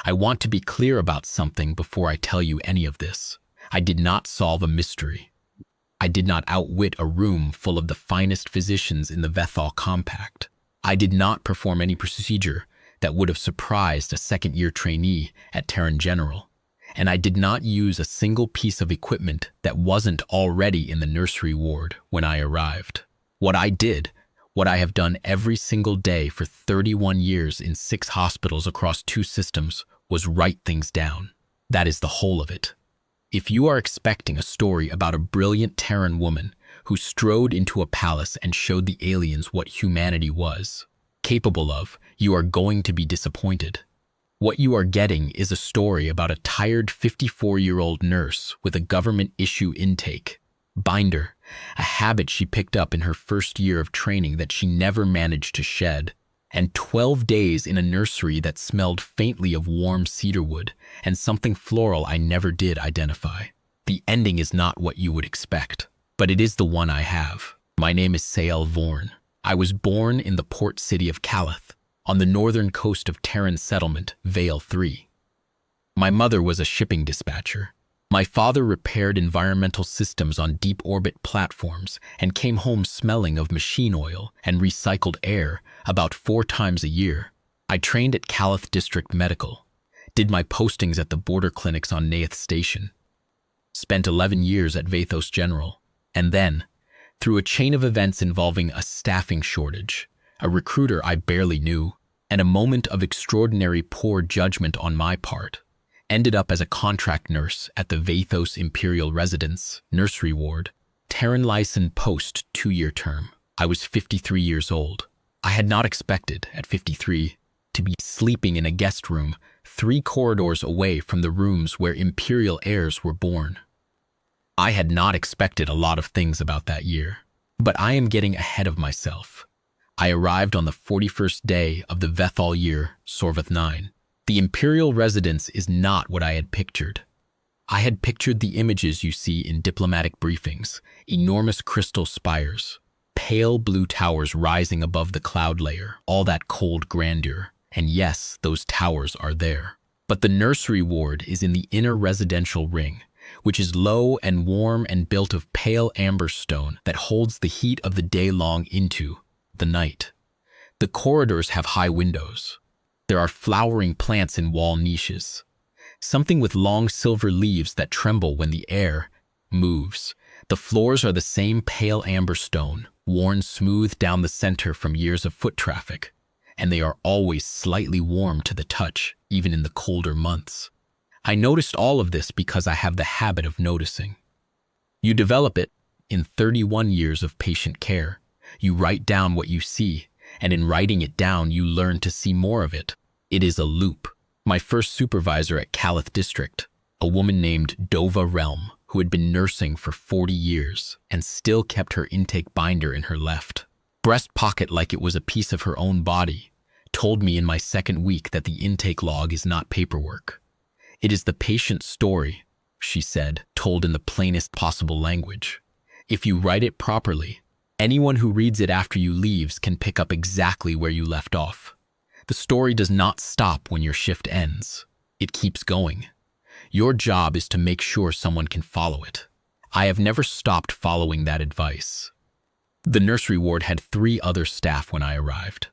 I want to be clear about something before I tell you any of this. I did not solve a mystery. I did not outwit a room full of the finest physicians in the Vethal Compact. I did not perform any procedure that would have surprised a second-year trainee at Terran General. And I did not use a single piece of equipment that wasn't already in the nursery ward when I arrived. What I did, what I have done every single day for 31 years in 6 hospitals across 2 systems, was write things down. That is the whole of it. If you are expecting a story about a brilliant Terran woman who strode into a palace and showed the aliens what humanity was capable of, you are going to be disappointed. What you are getting is a story about a tired 54-year-old nurse with a government-issue intake binder, a habit she picked up in her first year of training that she never managed to shed, and 12 days in a nursery that smelled faintly of warm cedarwood and something floral I never did identify. The ending is not what you would expect, but it is the one I have. My name is Sael Vorn. I was born in the port city of Calath, on the northern coast of Terran settlement, Vale 3. My mother was a shipping dispatcher. My father repaired environmental systems on deep orbit platforms and came home smelling of machine oil and recycled air about 4 times a year. I trained at Calath District Medical, did my postings at the border clinics on Nath Station, spent 11 years at Vathos General, and then, through a chain of events involving a staffing shortage, a recruiter I barely knew, and a moment of extraordinary poor judgment on my part, ended up as a contract nurse at the Vathos Imperial Residence, Nursery Ward, Terran Lyson Post 2-year term. I was 53 years old. I had not expected, at 53, to be sleeping in a guest room 3 corridors away from the rooms where Imperial heirs were born. I had not expected a lot of things about that year, but I am getting ahead of myself. I arrived on the 41st day of the Vethal year, Sorvath 9. The Imperial residence is not what I had pictured. I had pictured the images you see in diplomatic briefings, enormous crystal spires, pale blue towers rising above the cloud layer, all that cold grandeur. And yes, those towers are there. But the nursery ward is in the inner residential ring, which is low and warm and built of pale amber stone that holds the heat of the day long into the night. The corridors have high windows. There are flowering plants in wall niches, something with long silver leaves that tremble when the air moves. The floors are the same pale amber stone, worn smooth down the center from years of foot traffic, and they are always slightly warm to the touch, even in the colder months. I noticed all of this because I have the habit of noticing. You develop it in 31 years of patient care. You write down what you see, and in writing it down, you learn to see more of it. It is a loop. My first supervisor at Calath District, a woman named Dova Realm, who had been nursing for 40 years and still kept her intake binder in her left breast pocket like it was a piece of her own body, told me in my second week that the intake log is not paperwork. It is the patient's story, she said, told in the plainest possible language. If you write it properly, anyone who reads it after you leaves can pick up exactly where you left off. The story does not stop when your shift ends. It keeps going. Your job is to make sure someone can follow it. I have never stopped following that advice. The nursery ward had 3 other staff when I arrived.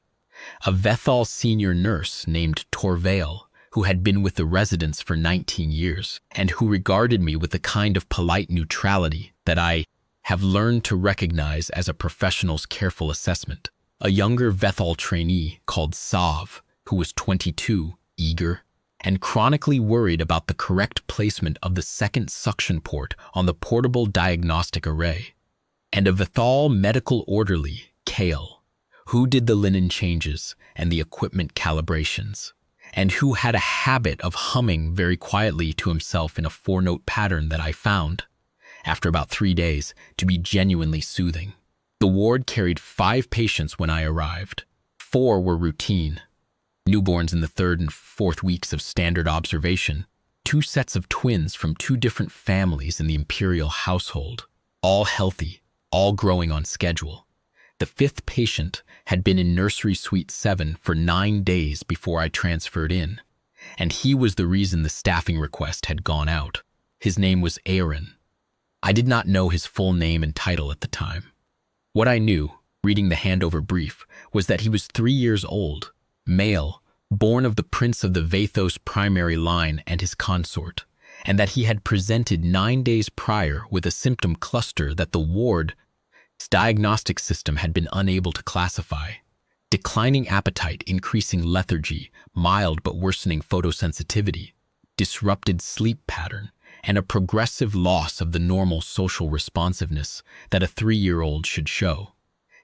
A Vethal senior nurse named Torvale, who had been with the residents for 19 years, and who regarded me with the kind of polite neutrality that I have learned to recognize as a professional's careful assessment. A younger Vethal trainee called Sav, who was 22, eager, and chronically worried about the correct placement of the second suction port on the portable diagnostic array. And a Vethal medical orderly, Kale, who did the linen changes and the equipment calibrations, and who had a habit of humming very quietly to himself in a 4-note pattern that I found, after about 3 days, to be genuinely soothing. The ward carried 5 patients when I arrived. 4 were routine, newborns in the 3rd and 4th weeks of standard observation, 2 sets of twins from 2 different families in the Imperial household, all healthy, all growing on schedule. The 5th patient had been in Nursery Suite 7 for 9 days before I transferred in, and he was the reason the staffing request had gone out. His name was Aaron. I did not know his full name and title at the time. What I knew, reading the handover brief, was that he was 3 years old, male, born of the prince of the Vathos primary line and his consort, and that he had presented 9 days prior with a symptom cluster that the ward's diagnostic system had been unable to classify. Declining appetite, increasing lethargy, mild but worsening photosensitivity, disrupted sleep pattern, and a progressive loss of the normal social responsiveness that a 3-year-old should show.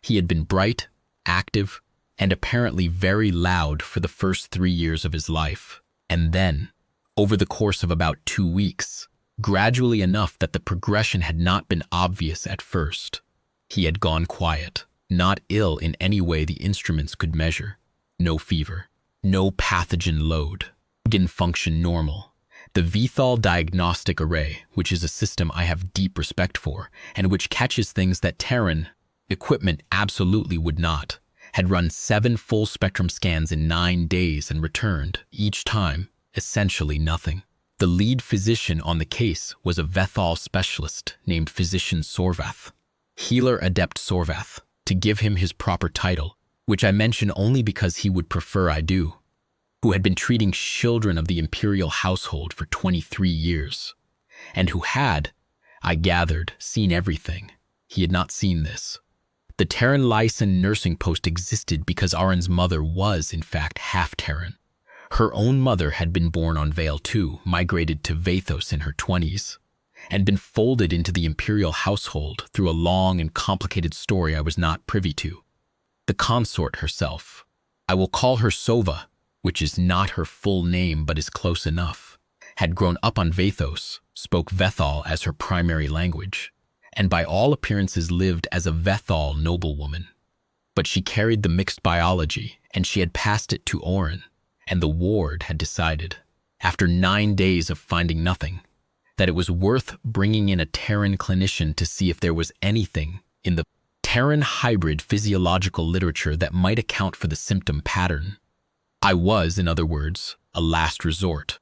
He had been bright, active, and apparently very loud for the first 3 years of his life. And then, over the course of about 2 weeks, gradually enough that the progression had not been obvious at first, he had gone quiet, not ill in any way the instruments could measure. No fever, no pathogen load, didn't function normal. The Vethal Diagnostic Array, which is a system I have deep respect for, and which catches things that Terran equipment absolutely would not, had run 7 full-spectrum scans in 9 days and returned, each time, essentially nothing. The lead physician on the case was a Vethal specialist named Physician Sorvath, Healer Adept Sorvath, to give him his proper title, which I mention only because he would prefer I do, who had been treating children of the imperial household for 23 years, and who had, I gathered, seen everything. He had not seen this. The Terran Lyson nursing post existed because Aran's mother was, in fact, half Terran. Her own mother had been born on Vale too, migrated to Vathos in her 20s, and been folded into the imperial household through a long and complicated story I was not privy to. The consort herself, I will call her Sova, which is not her full name but is close enough, had grown up on Vathos, spoke Vethal as her primary language, and by all appearances lived as a Vethal noblewoman. But she carried the mixed biology, and she had passed it to Orin, and the ward had decided, after 9 days of finding nothing, that it was worth bringing in a Terran clinician to see if there was anything in the Terran hybrid physiological literature that might account for the symptom pattern. I was, in other words, a last resort.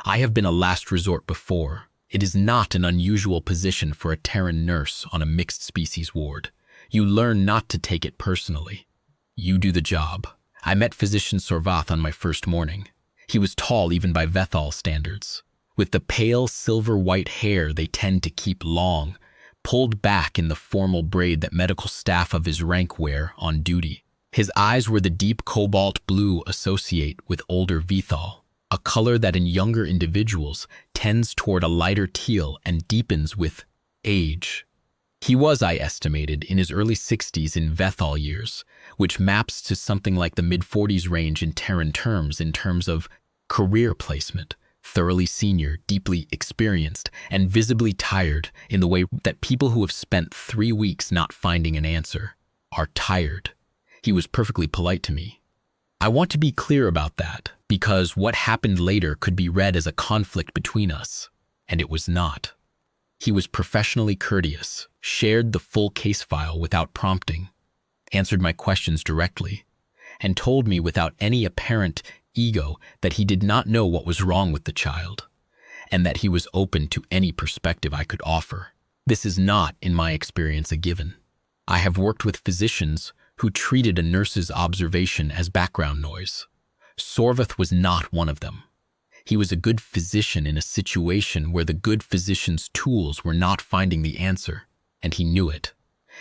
I have been a last resort before. It is not an unusual position for a Terran nurse on a mixed species ward. You learn not to take it personally. You do the job. I met Physician Sorvath on my first morning. He was tall even by Vethal standards, with the pale silver-white hair they tend to keep long, pulled back in the formal braid that medical staff of his rank wear on duty. His eyes were the deep cobalt blue associate with older Vethal, a color that in younger individuals tends toward a lighter teal and deepens with age. He was, I estimated, in his early 60s in Vethal years, which maps to something like the mid-40s range in Terran terms in terms of career placement, thoroughly senior, deeply experienced, and visibly tired in the way that people who have spent 3 weeks not finding an answer are tired. He was perfectly polite to me. I want to be clear about that, because what happened later could be read as a conflict between us, and it was not. He was professionally courteous, shared the full case file without prompting, answered my questions directly, and told me without any apparent ego that he did not know what was wrong with the child, and that he was open to any perspective I could offer. This is not, in my experience, a given. I have worked with physicians who treated a nurse's observation as background noise. Sorvath was not one of them. He was a good physician in a situation where the good physician's tools were not finding the answer, and he knew it.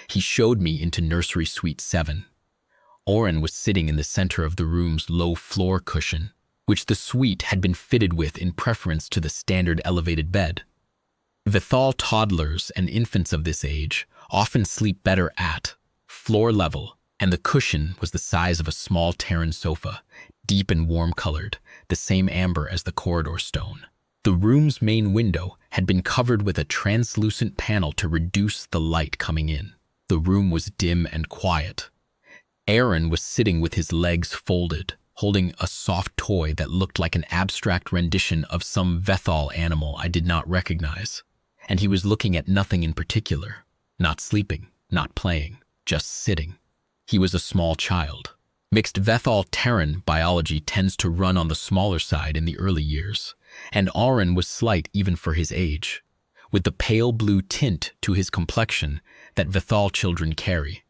He showed me into Nursery Suite 7. Orin was sitting in the center of the room's low floor cushion, which the suite had been fitted with in preference to the standard elevated bed. Vethal toddlers and infants of this age often sleep better at floor level, and the cushion was the size of a small Terran sofa, deep and warm-colored, the same amber as the corridor stone. The room's main window had been covered with a translucent panel to reduce the light coming in. The room was dim and quiet. Aaron was sitting with his legs folded, holding a soft toy that looked like an abstract rendition of some Vethal animal I did not recognize, and he was looking at nothing in particular, not sleeping, not playing, just sitting. He was a small child. Mixed Vethal-Terran biology tends to run on the smaller side in the early years, and Aaron was slight even for his age, with the pale blue tint to his complexion that Vethal children carry,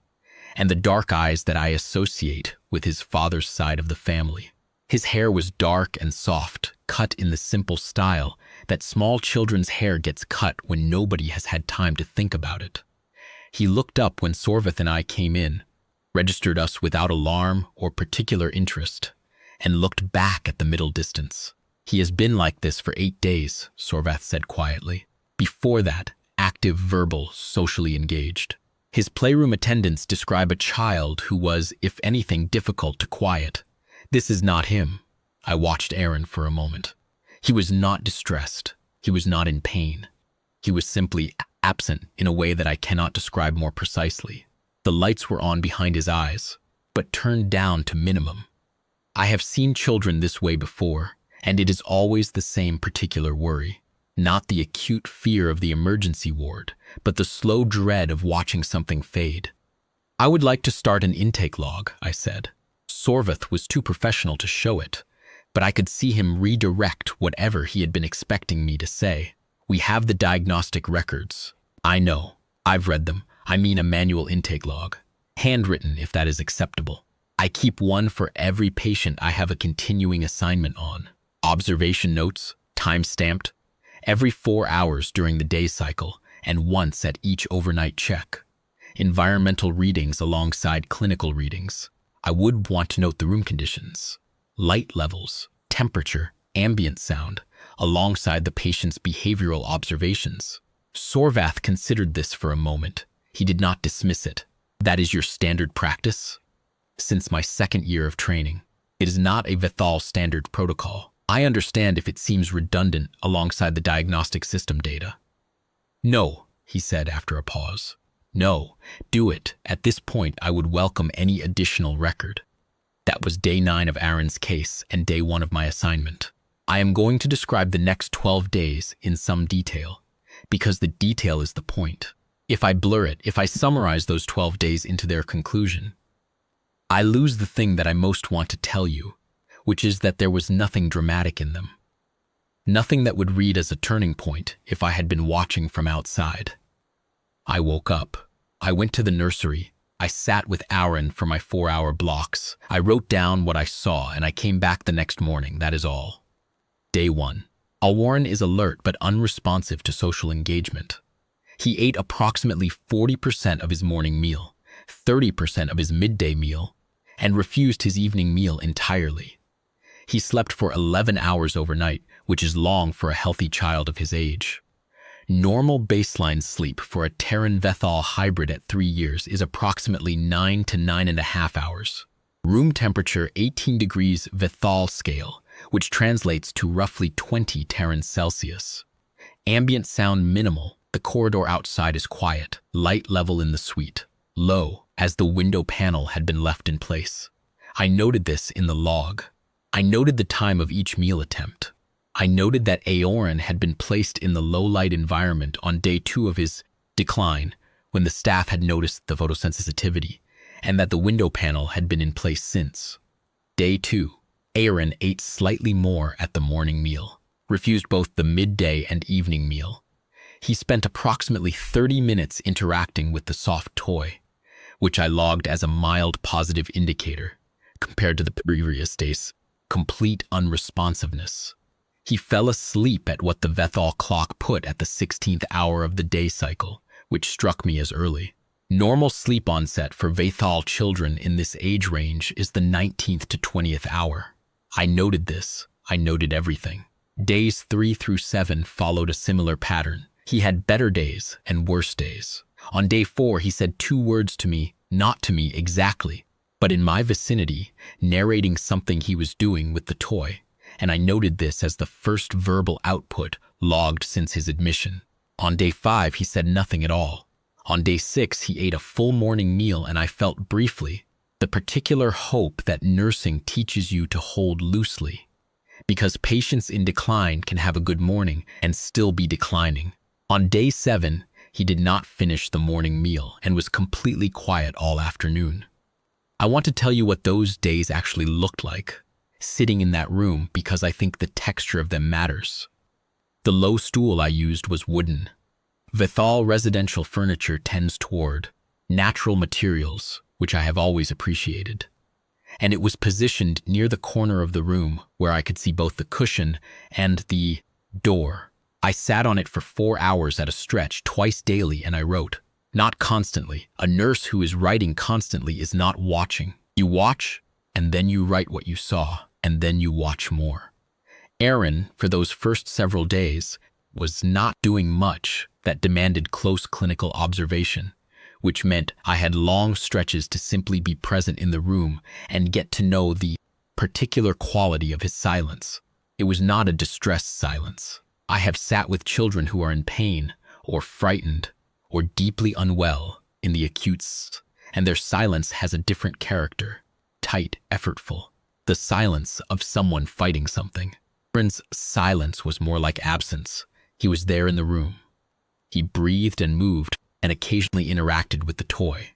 and the dark eyes that I associate with his father's side of the family. His hair was dark and soft, cut in the simple style that small children's hair gets cut when nobody has had time to think about it. He looked up when Sorvath and I came in, registered us without alarm or particular interest, and looked back at the middle distance. "He has been like this for 8 days, Sorvath said quietly. Before that, active, verbal, socially engaged. His playroom attendants describe a child who was, if anything, difficult to quiet. This is not him." I watched Aaron for a moment. He was not distressed. He was not in pain. He was simply absent in a way that I cannot describe more precisely. The lights were on behind his eyes, but turned down to minimum. I have seen children this way before, and it is always the same particular worry. Not the acute fear of the emergency ward, but the slow dread of watching something fade. "I would like to start an intake log," I said. Sorvath was too professional to show it, but I could see him redirect whatever he had been expecting me to say. "We have the diagnostic records." "I know. I've read them. I mean a manual intake log. Handwritten, if that is acceptable. I keep one for every patient I have a continuing assignment on. Observation notes, time-stamped, every 4 hours during the day cycle, and once at each overnight check. Environmental readings alongside clinical readings. I would want to note the room conditions, light levels, temperature, ambient sound, alongside the patient's behavioral observations." Sorvath considered this for a moment. He did not dismiss it. "That is your standard practice?" "Since my 2nd year of training. It is not a Vethal standard protocol. I understand if it seems redundant alongside the diagnostic system data." "No," he said after a pause. "No, do it. At this point, I would welcome any additional record." That was day 9 of Aaron's case and day 1 of my assignment. I am going to describe the next 12 days in some detail, because the detail is the point. If I blur it, if I summarize those 12 days into their conclusion, I lose the thing that I most want to tell you, which is that there was nothing dramatic in them. Nothing that would read as a turning point if I had been watching from outside. I woke up. I went to the nursery. I sat with Aaron for my 4-hour blocks. I wrote down what I saw, and I came back the next morning. That is all. Day 1. Alwarren is alert but unresponsive to social engagement. He ate approximately 40% of his morning meal, 30% of his midday meal, and refused his evening meal entirely. He slept for 11 hours overnight, which is long for a healthy child of his age. Normal baseline sleep for a Terran Vethal hybrid at 3 years is approximately 9 to 9.5 hours. Room temperature 18 degrees Vethal scale, which translates to roughly 20 Terran Celsius. Ambient sound minimal. The corridor outside is quiet, light level in the suite, low, as the window panel had been left in place. I noted this in the log. I noted the time of each meal attempt. I noted that Aoran had been placed in the low-light environment on day 2 of his decline, when the staff had noticed the photosensitivity, and that the window panel had been in place since. Day 2, Aaron ate slightly more at the morning meal, refused both the midday and evening meal. He spent approximately 30 minutes interacting with the soft toy, which I logged as a mild positive indicator, compared to the previous day's complete unresponsiveness. He fell asleep at what the Vethal clock put at the 16th hour of the day cycle, which struck me as early. Normal sleep onset for Vethal children in this age range is the 19th to 20th hour. I noted this. I noted everything. Days 3 through 7 followed a similar pattern. He had better days and worse days. On day 4, he said 2 words to me, not to me exactly, but in my vicinity, narrating something he was doing with the toy, and I noted this as the first verbal output logged since his admission. On day 5, he said nothing at all. On day 6, he ate a full morning meal, and I felt briefly the particular hope that nursing teaches you to hold loosely, because patients in decline can have a good morning and still be declining. On day 7, he did not finish the morning meal and was completely quiet all afternoon. I want to tell you what those days actually looked like, sitting in that room, because I think the texture of them matters. The low stool I used was wooden. Vethal residential furniture tends toward natural materials, which I have always appreciated. And it was positioned near the corner of the room where I could see both the cushion and the door. I sat on it for 4 hours at a stretch, twice daily, and I wrote. Not constantly. A nurse who is writing constantly is not watching. You watch, and then you write what you saw, and then you watch more. Aaron, for those first several days, was not doing much that demanded close clinical observation, which meant I had long stretches to simply be present in the room and get to know the particular quality of his silence. It was not a distressed silence. I have sat with children who are in pain or frightened or deeply unwell in the acutes, and their silence has a different character, tight, effortful, the silence of someone fighting something. Aaron's silence was more like absence. He was there in the room. He breathed and moved and occasionally interacted with the toy,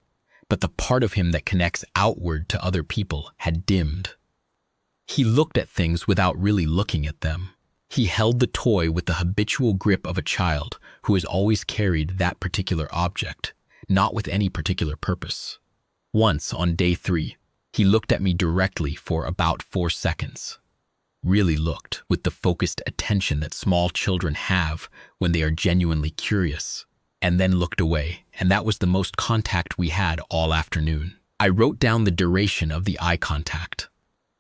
but the part of him that connects outward to other people had dimmed. He looked at things without really looking at them. He held the toy with the habitual grip of a child who has always carried that particular object, not with any particular purpose. Once, on day 3, he looked at me directly for about 4 seconds. Really looked with the focused attention that small children have when they are genuinely curious, and then looked away, and that was the most contact we had all afternoon. I wrote down the duration of the eye contact.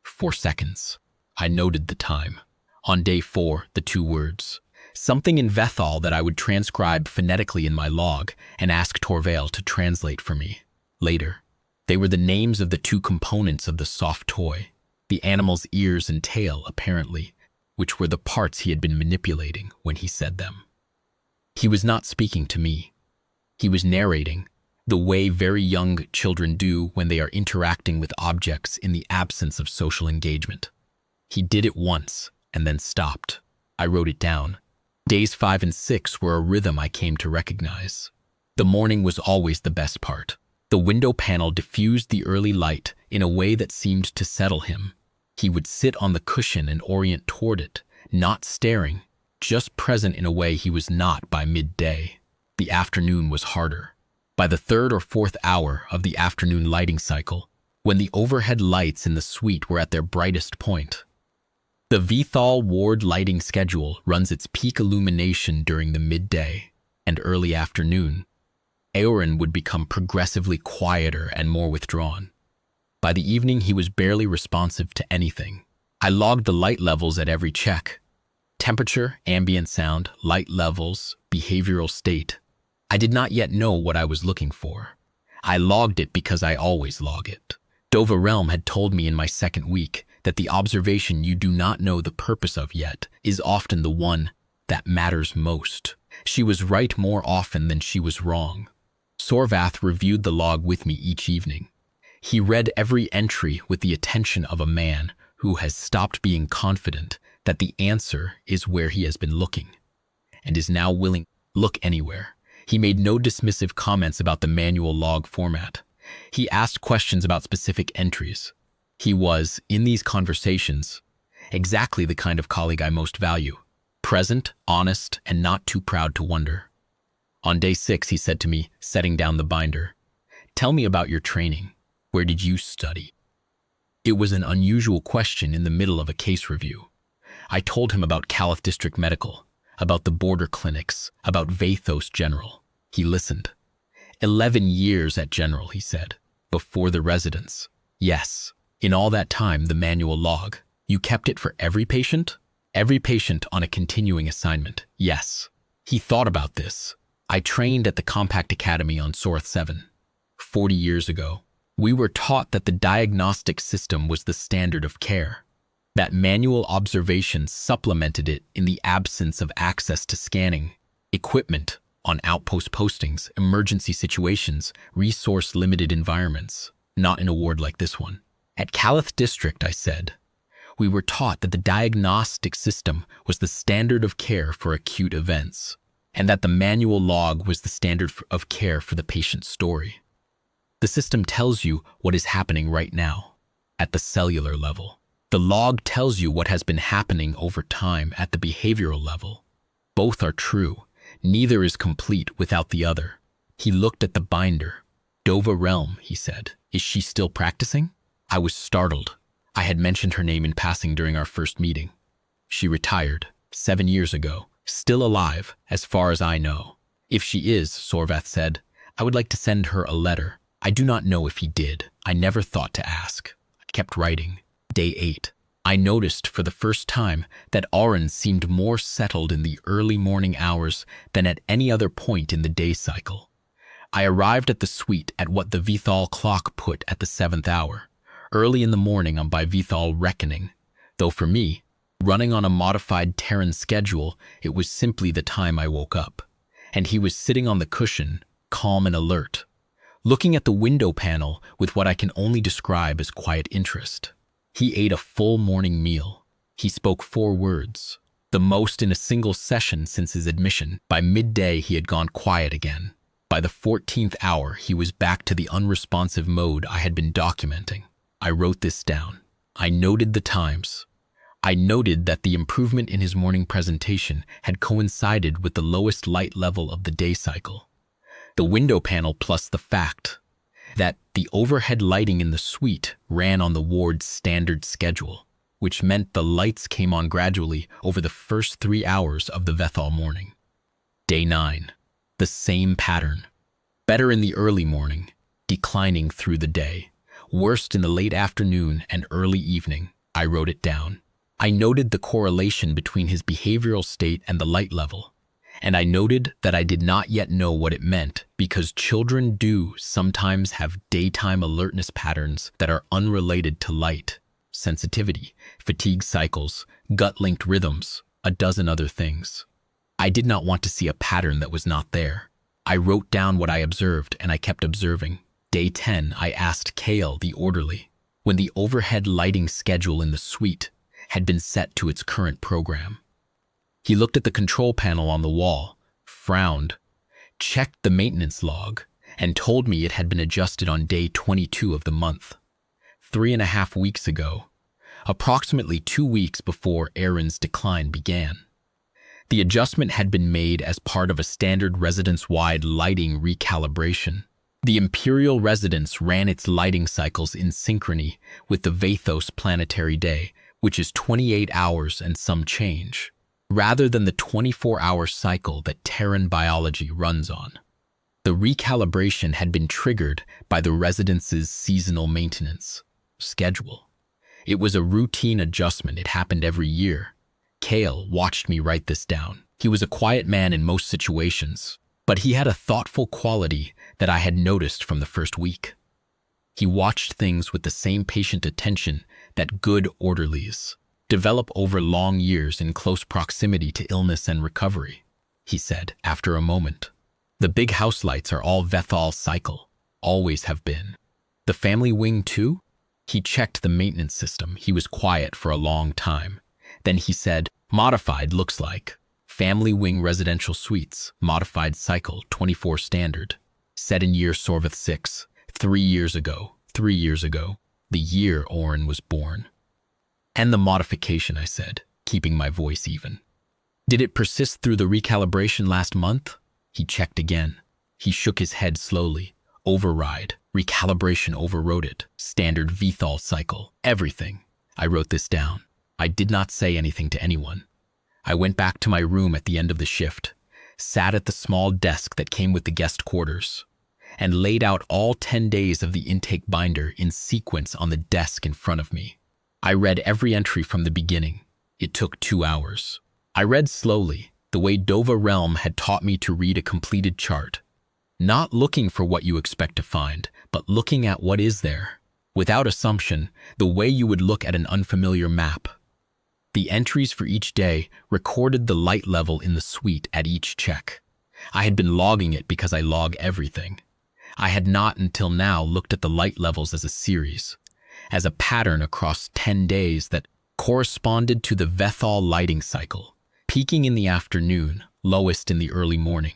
4 seconds. I noted the time. On day 4, the 2 words. Something in Vethal that I would transcribe phonetically in my log and ask Torvale to translate for me. Later, they were the names of the 2 components of the soft toy. The animal's ears and tail, apparently, which were the parts he had been manipulating when he said them. He was not speaking to me. He was narrating, the way very young children do when they are interacting with objects in the absence of social engagement. He did it once and then stopped. I wrote it down. Days 5 and 6 were a rhythm I came to recognize. The morning was always the best part. The window panel diffused the early light in a way that seemed to settle him. He would sit on the cushion and orient toward it, not staring, just present in a way he was not by midday. The afternoon was harder. By the 3rd or 4th hour of the afternoon lighting cycle, when the overhead lights in the suite were at their brightest point. The Vethal ward lighting schedule runs its peak illumination during the midday and early afternoon. Aaron would become progressively quieter and more withdrawn. By the evening, he was barely responsive to anything. I logged the light levels at every check. Temperature, ambient sound, light levels, behavioral state. I did not yet know what I was looking for. I logged it because I always log it. Dova Realm had told me in my 2nd week that the observation you do not know the purpose of yet is often the one that matters most. She was right more often than she was wrong. Sorvath reviewed the log with me each evening. He read every entry with the attention of a man who has stopped being confident that the answer is where he has been looking, and is now willing to look anywhere. He made no dismissive comments about the manual log format. He asked questions about specific entries. He was, in these conversations, exactly the kind of colleague I most value. Present, honest, and not too proud to wonder. On day 6, he said to me, setting down the binder, "Tell me about your training. Where did you study?" It was an unusual question in the middle of a case review. I told him about Caliph District Medical, about the border clinics, about Vathos General. He listened. 11 years at General, he said, before the residence. Yes, in all that time, the manual log. You kept it for every patient? Every patient on a continuing assignment, yes. He thought about this. I trained at the Compact Academy on Sorth 7. 40 years ago, we were taught that the diagnostic system was the standard of care, that manual observation supplemented it in the absence of access to scanning, equipment on outpost postings, emergency situations, resource-limited environments, not in a ward like this one. At Caliph District, I said, we were taught that the diagnostic system was the standard of care for acute events, and that the manual log was the standard of care for the patient's story. The system tells you what is happening right now, at the cellular level. The log tells you what has been happening over time at the behavioral level. Both are true. Neither is complete without the other. He looked at the binder. Dova Realm, he said. Is she still practicing? I was startled. I had mentioned her name in passing during our first meeting. She retired 7 years ago, still alive, as far as I know. If she is, Sorvath said, I would like to send her a letter. I do not know if he did. I never thought to ask. I kept writing. Day 8. I noticed for the first time that Auron seemed more settled in the early morning hours than at any other point in the day cycle. I arrived at the suite at what the Vithal clock put at the 7th hour, early in the morning on by Vithal reckoning, though for me, running on a modified Terran schedule, it was simply the time I woke up, and he was sitting on the cushion, calm and alert, looking at the window panel with what I can only describe as quiet interest. He ate a full morning meal. He spoke 4 words, the most in a single session since his admission. By midday, he had gone quiet again. By the 14th hour, he was back to the unresponsive mode I had been documenting. I wrote this down. I noted the times. I noted that the improvement in his morning presentation had coincided with the lowest light level of the day cycle. The window panel plus the fact that the overhead lighting in the suite ran on the ward's standard schedule, which meant the lights came on gradually over the first 3 hours of the Vethal morning. Day 9. The same pattern. Better in the early morning, declining through the day. Worst in the late afternoon and early evening. I wrote it down. I noted the correlation between his behavioral state and the light level. And I noted that I did not yet know what it meant because children do sometimes have daytime alertness patterns that are unrelated to light, sensitivity, fatigue cycles, gut-linked rhythms, a dozen other things. I did not want to see a pattern that was not there. I wrote down what I observed and I kept observing. Day 10, I asked Kale, the orderly, when the overhead lighting schedule in the suite had been set to its current program. He looked at the control panel on the wall, frowned, checked the maintenance log, and told me it had been adjusted on day 22 of the month, 3.5 weeks ago, approximately 2 weeks before Aaron's decline began. The adjustment had been made as part of a standard residence-wide lighting recalibration. The Imperial residence ran its lighting cycles in synchrony with the Vathos planetary day, which is 28 hours and some change, rather than the 24-hour cycle that Terran biology runs on. The recalibration had been triggered by the residence's seasonal maintenance schedule. It was a routine adjustment. It happened every year. Kale watched me write this down. He was a quiet man in most situations, but he had a thoughtful quality that I had noticed from the first week. He watched things with the same patient attention that good orderlies develop over long years in close proximity to illness and recovery, he said after a moment. The big house lights are all Vethal cycle, always have been. The family wing too? He checked the maintenance system. He was quiet for a long time. Then he said, modified looks like. Family wing residential suites, modified cycle, 24 standard. Set in year Sorvath 6, 3 years ago, the year Auron was born. And the modification, I said, keeping my voice even. Did it persist through the recalibration last month? He checked again. He shook his head slowly. Override. Recalibration overrode it. Standard Vethal cycle. Everything. I wrote this down. I did not say anything to anyone. I went back to my room at the end of the shift, sat at the small desk that came with the guest quarters, and laid out all 10 days of the intake binder in sequence on the desk in front of me. I read every entry from the beginning. It took 2 hours. I read slowly, the way Dova Realm had taught me to read a completed chart. Not looking for what you expect to find, but looking at what is there. Without assumption, the way you would look at an unfamiliar map. The entries for each day recorded the light level in the suite at each check. I had been logging it because I log everything. I had not until now looked at the light levels as a series, as a pattern across 10 days that corresponded to the Vethal lighting cycle, peaking in the afternoon, lowest in the early morning.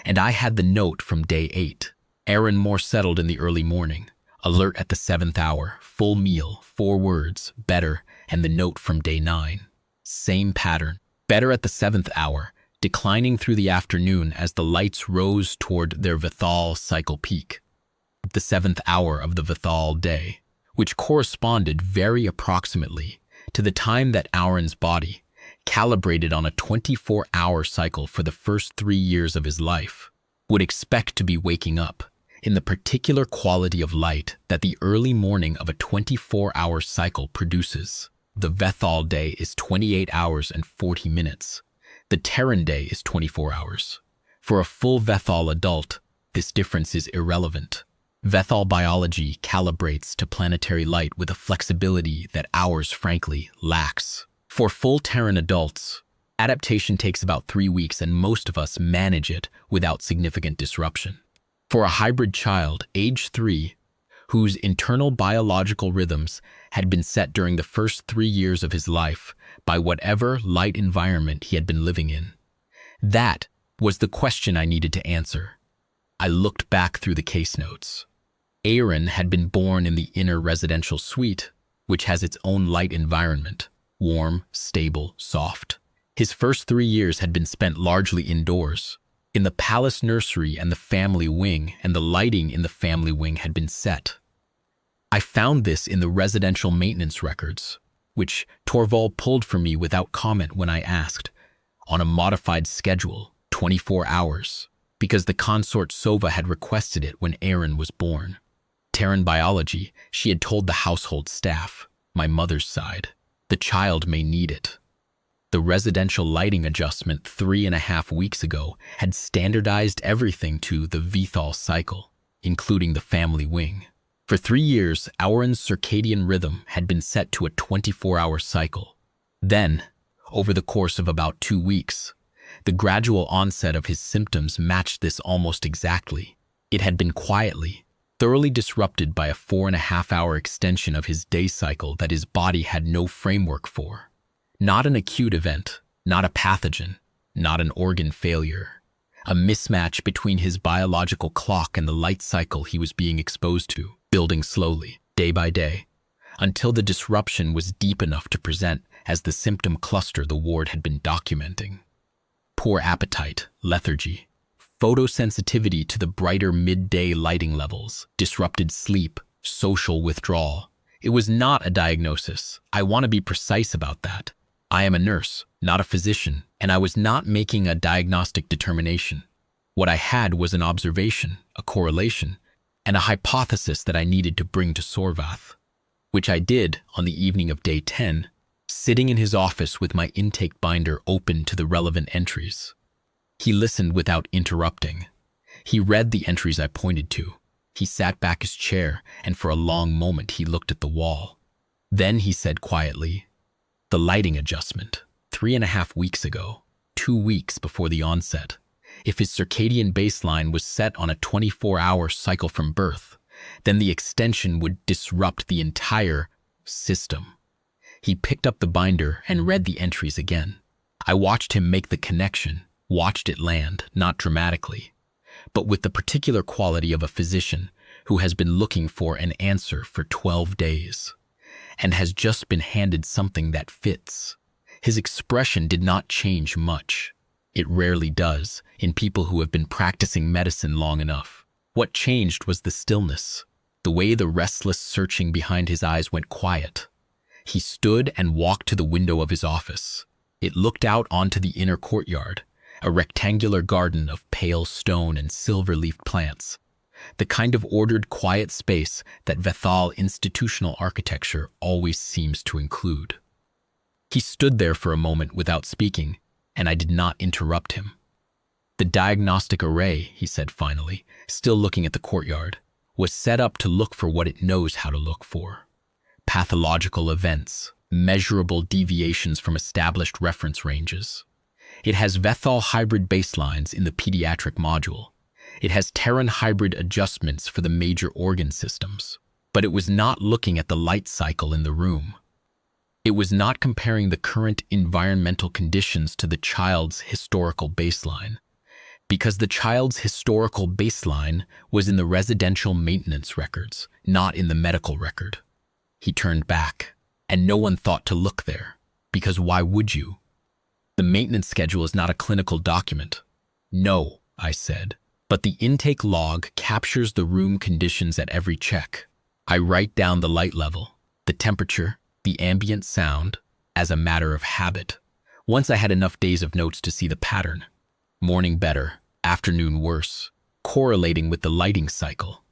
And I had the note from day 8. Aaron more settled in the early morning, alert at the 7th hour, full meal, 4 words, better, and the note from day 9. Same pattern, better at the 7th hour, declining through the afternoon as the lights rose toward their Vithal cycle peak. The 7th hour of the Vithal day, which corresponded very approximately to the time that Aaron's body, calibrated on a 24-hour cycle for the first 3 years of his life, would expect to be waking up in the particular quality of light that the early morning of a 24-hour cycle produces. The Vethal day is 28 hours and 40 minutes. The Terran day is 24 hours. For a full Vethal adult, this difference is irrelevant. Vethal biology calibrates to planetary light with a flexibility that ours, frankly, lacks. For full Terran adults, adaptation takes about 3 weeks, and most of us manage it without significant disruption. For a hybrid child, age 3, whose internal biological rhythms had been set during the first 3 years of his life by whatever light environment he had been living in, that was the question I needed to answer. I looked back through the case notes. Aaron had been born in the inner residential suite, which has its own light environment, warm, stable, soft. His first 3 years had been spent largely indoors, in the palace nursery and the family wing, and the lighting in the family wing had been set. I found this in the residential maintenance records, which Torvald pulled for me without comment when I asked, on a modified schedule, 24 hours, because the consort Sova had requested it when Aaron was born. Terran biology, she had told the household staff, my mother's side, the child may need it. The residential lighting adjustment 3.5 weeks ago had standardized everything to the Vithal cycle, including the family wing. For 3 years, Aaron's circadian rhythm had been set to a 24-hour cycle. Then, over the course of about 2 weeks, the gradual onset of his symptoms matched this almost exactly. It had been quietly, thoroughly disrupted by a 4.5-hour extension of his day cycle that his body had no framework for. Not an acute event, not a pathogen, not an organ failure. A mismatch between his biological clock and the light cycle he was being exposed to, building slowly, day by day, until the disruption was deep enough to present as the symptom cluster the ward had been documenting. Poor appetite, lethargy, photosensitivity to the brighter midday lighting levels, disrupted sleep, social withdrawal. It was not a diagnosis. I want to be precise about that. I am a nurse, not a physician, and I was not making a diagnostic determination. What I had was an observation, a correlation, and a hypothesis that I needed to bring to Sorvath, which I did on the evening of day 10, sitting in his office with my intake binder open to the relevant entries. He listened without interrupting. He read the entries I pointed to. He sat back his chair, and for a long moment he looked at the wall. Then he said quietly, "The lighting adjustment, 3.5 weeks ago, 2 weeks before the onset. If his circadian baseline was set on a 24-hour cycle from birth, then the extension would disrupt the entire system." He picked up the binder and read the entries again. I watched him make the connection, watched it land, not dramatically, but with the particular quality of a physician who has been looking for an answer for 12 days and has just been handed something that fits. His expression did not change much. It rarely does in people who have been practicing medicine long enough. What changed was the stillness, the way the restless searching behind his eyes went quiet. He stood and walked to the window of his office. It looked out onto the inner courtyard, a rectangular garden of pale stone and silver-leafed plants, the kind of ordered, quiet space that Vethal institutional architecture always seems to include. He stood there for a moment without speaking, and I did not interrupt him. "The diagnostic array," he said finally, still looking at the courtyard, "was set up to look for what it knows how to look for. Pathological events, measurable deviations from established reference ranges. It has Vethal hybrid baselines in the pediatric module. It has Terran hybrid adjustments for the major organ systems. But it was not looking at the light cycle in the room. It was not comparing the current environmental conditions to the child's historical baseline. Because the child's historical baseline was in the residential maintenance records, not in the medical record. He turned back, and no one thought to look there, because why would you? The maintenance schedule is not a clinical document. No, I said, but the intake log captures the room conditions at every check. I write down the light level, the temperature, the ambient sound, as a matter of habit. Once I had enough days of notes to see the pattern. Morning better, afternoon worse, correlating with the lighting cycle.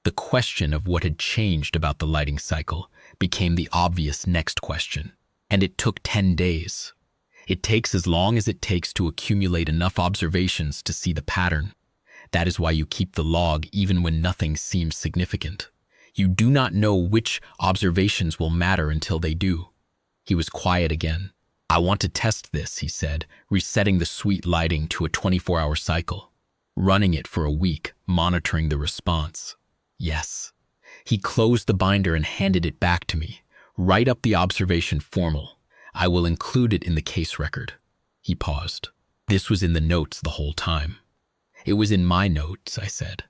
The question of what had changed about the lighting cycle became the obvious next question, and it took 10 days. It takes as long as it takes to accumulate enough observations to see the pattern. That is why you keep the log even when nothing seems significant. You do not know which observations will matter until they do. He was quiet again. I want to test this, he said, resetting the suite lighting to a 24-hour cycle. Running it for a week, monitoring the response. Yes. He closed the binder and handed it back to me. Write up the observation formal. I will include it in the case record. He paused. This was in the notes the whole time. It was in my notes, I said.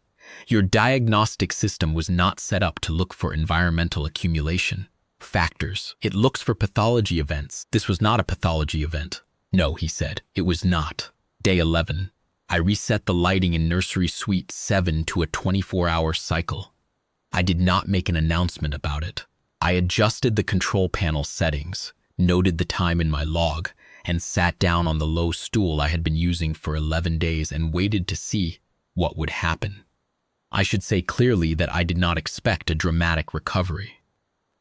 Your diagnostic system was not set up to look for environmental accumulation. Factors. It looks for pathology events. This was not a pathology event. No, he said, it was not. Day 11. I reset the lighting in nursery suite 7 to a 24-hour cycle. I did not make an announcement about it. I adjusted the control panel settings, noted the time in my log, and sat down on the low stool I had been using for 11 days and waited to see what would happen. I should say clearly that I did not expect a dramatic recovery.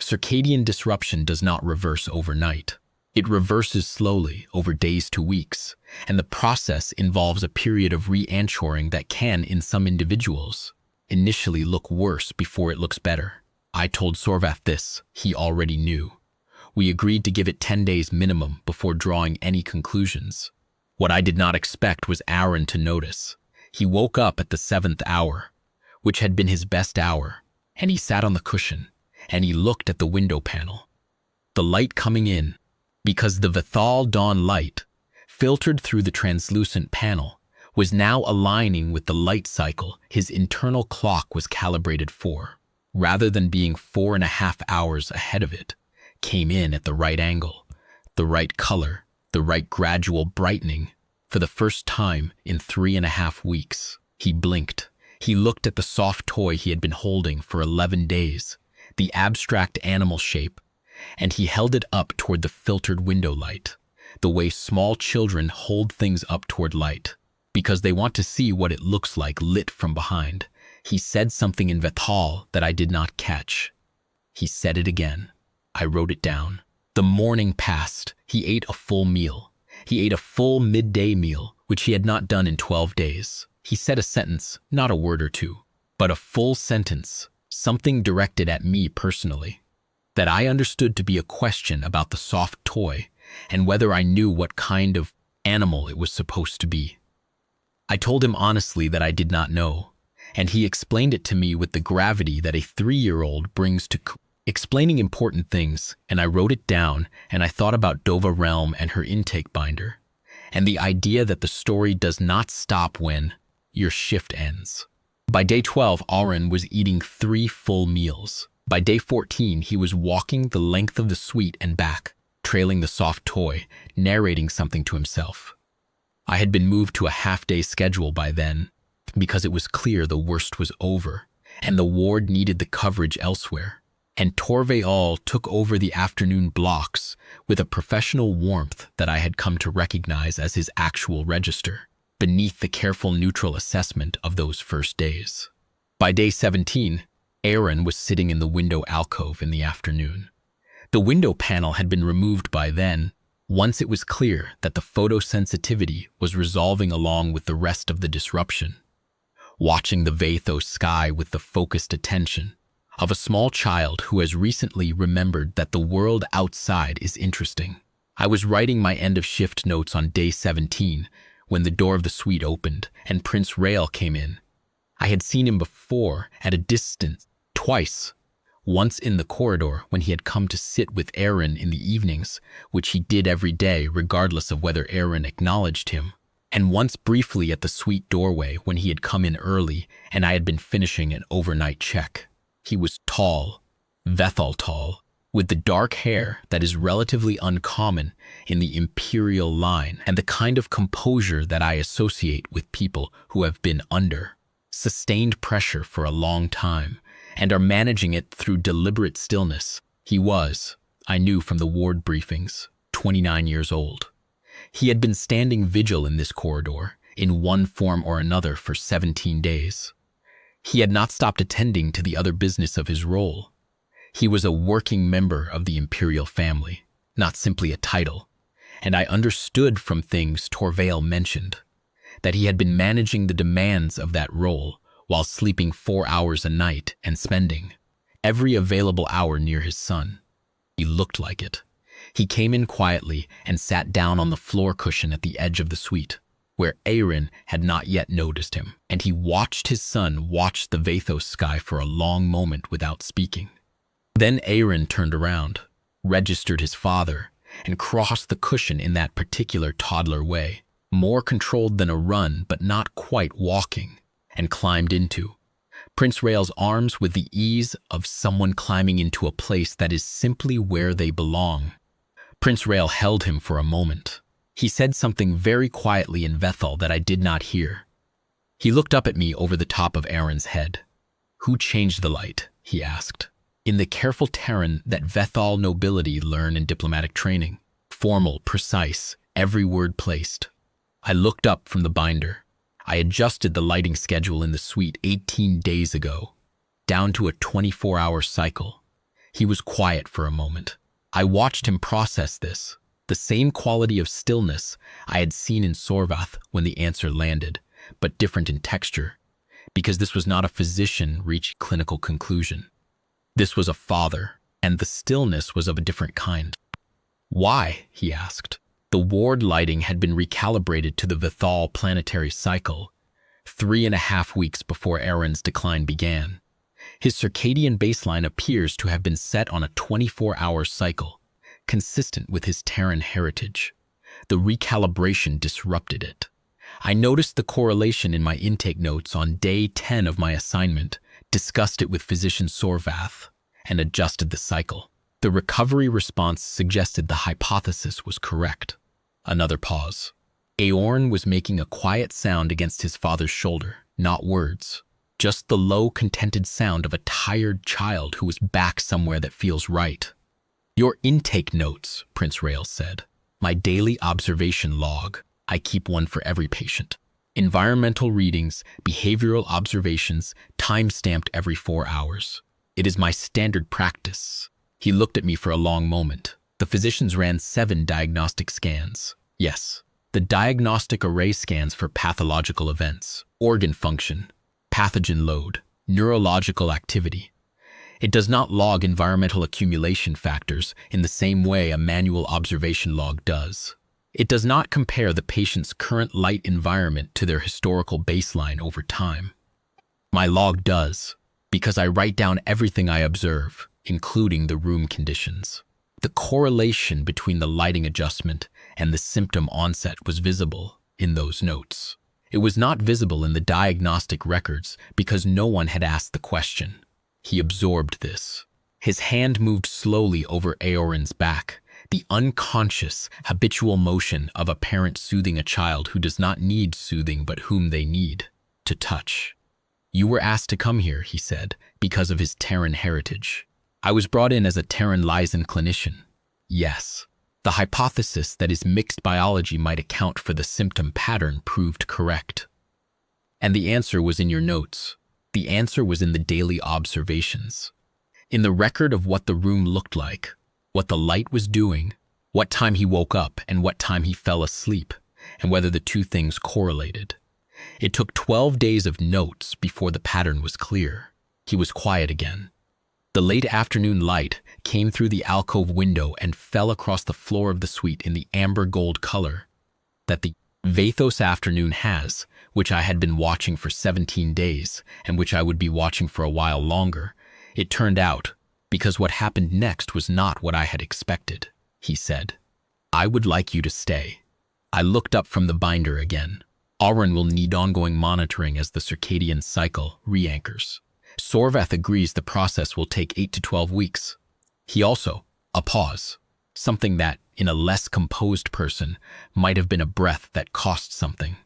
Circadian disruption does not reverse overnight. It reverses slowly over days to weeks, and the process involves a period of re-anchoring that can, in some individuals, initially look worse before it looks better. I told Sorvath this. He already knew. We agreed to give it 10 days minimum before drawing any conclusions. What I did not expect was Aaron to notice. He woke up at the 7th hour, which had been his best hour, and he sat on the cushion, and he looked at the window panel. The light coming in, because the Vethal dawn light, filtered through the translucent panel, was now aligning with the light cycle his internal clock was calibrated for, rather than being 4.5 hours ahead of it, came in at the right angle, the right color, the right gradual brightening. For the first time in 3.5 weeks, he blinked. He looked at the soft toy he had been holding for 11 days, the abstract animal shape, and he held it up toward the filtered window light, the way small children hold things up toward light, because they want to see what it looks like lit from behind. He said something in Vethal that I did not catch. He said it again. I wrote it down. The morning passed. He ate a full meal. He ate a full midday meal, which he had not done in 12 days. He said a sentence, not a word or two, but a full sentence, something directed at me personally, that I understood to be a question about the soft toy and whether I knew what kind of animal it was supposed to be. I told him honestly that I did not know, and he explained it to me with the gravity that a 3-year-old brings to explaining important things, and I wrote it down, and I thought about Dova Realm and her intake binder, and the idea that the story does not stop when your shift ends. By day 12, Aaron was eating 3 full meals. By day 14, he was walking the length of the suite and back, trailing the soft toy, narrating something to himself. I had been moved to a half-day schedule by then, because it was clear the worst was over, and the ward needed the coverage elsewhere. And Torveal took over the afternoon blocks with a professional warmth that I had come to recognize as his actual register, beneath the careful neutral assessment of those first days. By day 17, Aaron was sitting in the window alcove in the afternoon. The window panel had been removed by then, once it was clear that the photosensitivity was resolving along with the rest of the disruption. Watching the Vathos sky with the focused attention of a small child who has recently remembered that the world outside is interesting. I was writing my end-of-shift notes on day 17 when the door of the suite opened and Prince Rael came in. I had seen him before at a distance, twice. Once in the corridor when he had come to sit with Aaron in the evenings, which he did every day regardless of whether Aaron acknowledged him, and once briefly at the suite doorway when he had come in early and I had been finishing an overnight check. He was tall, Vethal tall, with the dark hair that is relatively uncommon in the imperial line and the kind of composure that I associate with people who have been under sustained pressure for a long time and are managing it through deliberate stillness. He was, I knew from the ward briefings, 29 years old. He had been standing vigil in this corridor, in one form or another, for 17 days. He had not stopped attending to the other business of his role. He was a working member of the imperial family, not simply a title, and I understood from things Torvale mentioned that he had been managing the demands of that role while sleeping 4 hours a night and spending every available hour near his son. He looked like it. He came in quietly and sat down on the floor cushion at the edge of the suite, where Aaron had not yet noticed him, and he watched his son watch the Vathos sky for a long moment without speaking. Then Aaron turned around, registered his father, and crossed the cushion in that particular toddler way, more controlled than a run but not quite walking, and climbed into Prince Rael's arms with the ease of someone climbing into a place that is simply where they belong. Prince Rael held him for a moment. He said something very quietly in Vethal that I did not hear. He looked up at me over the top of Aaron's head. "Who changed the light?" he asked, in the careful Terran that Vethal nobility learn in diplomatic training. Formal, precise, every word placed. I looked up from the binder. I adjusted the lighting schedule in the suite 18 days ago, down to a 24-hour cycle. He was quiet for a moment. I watched him process this, the same quality of stillness I had seen in Sorvath when the answer landed, but different in texture, because this was not a physician reaching clinical conclusion. This was a father, and the stillness was of a different kind. "Why?" he asked. The ward lighting had been recalibrated to the Vethal planetary cycle 3.5 weeks before Aaron's decline began. His circadian baseline appears to have been set on a 24-hour cycle, consistent with his Terran heritage. The recalibration disrupted it. I noticed the correlation in my intake notes on day 10 of my assignment, discussed it with physician Sorvath, and adjusted the cycle. The recovery response suggested the hypothesis was correct. Another pause. Aorn was making a quiet sound against his father's shoulder, not words. Just the low, contented sound of a tired child who is back somewhere that feels right. "Your intake notes," Prince Rael said. "My daily observation log. I keep one for every patient. Environmental readings, behavioral observations, time-stamped every 4 hours. It is my standard practice." He looked at me for a long moment. The physicians ran 7 diagnostic scans. Yes, the diagnostic array scans for pathological events, organ function, pathogen load, neurological activity. It does not log environmental accumulation factors in the same way a manual observation log does. It does not compare the patient's current light environment to their historical baseline over time. My log does, because I write down everything I observe, including the room conditions. The correlation between the lighting adjustment and the symptom onset was visible in those notes. It was not visible in the diagnostic records because no one had asked the question. He absorbed this. His hand moved slowly over Aorin's back, the unconscious, habitual motion of a parent soothing a child who does not need soothing but whom they need to touch. "You were asked to come here," he said, because of his Terran heritage. "I was brought in as a Terran Lysan clinician." Yes. The hypothesis that his mixed biology might account for the symptom pattern proved correct. And the answer was in your notes. The answer was in the daily observations. In the record of what the room looked like, what the light was doing, what time he woke up and what time he fell asleep, and whether the two things correlated. It took 12 days of notes before the pattern was clear. He was quiet again. The late afternoon light came through the alcove window and fell across the floor of the suite in the amber gold color that the Vathos afternoon has, which I had been watching for 17 days and which I would be watching for a while longer. It turned out, because what happened next was not what I had expected. He said, "I would like you to stay." I looked up from the binder again. Auron will need ongoing monitoring as the circadian cycle re-anchors. Sorvath agrees the process will take 8 to 12 weeks. He also, a pause, something that, in a less composed person, might have been a breath that cost something.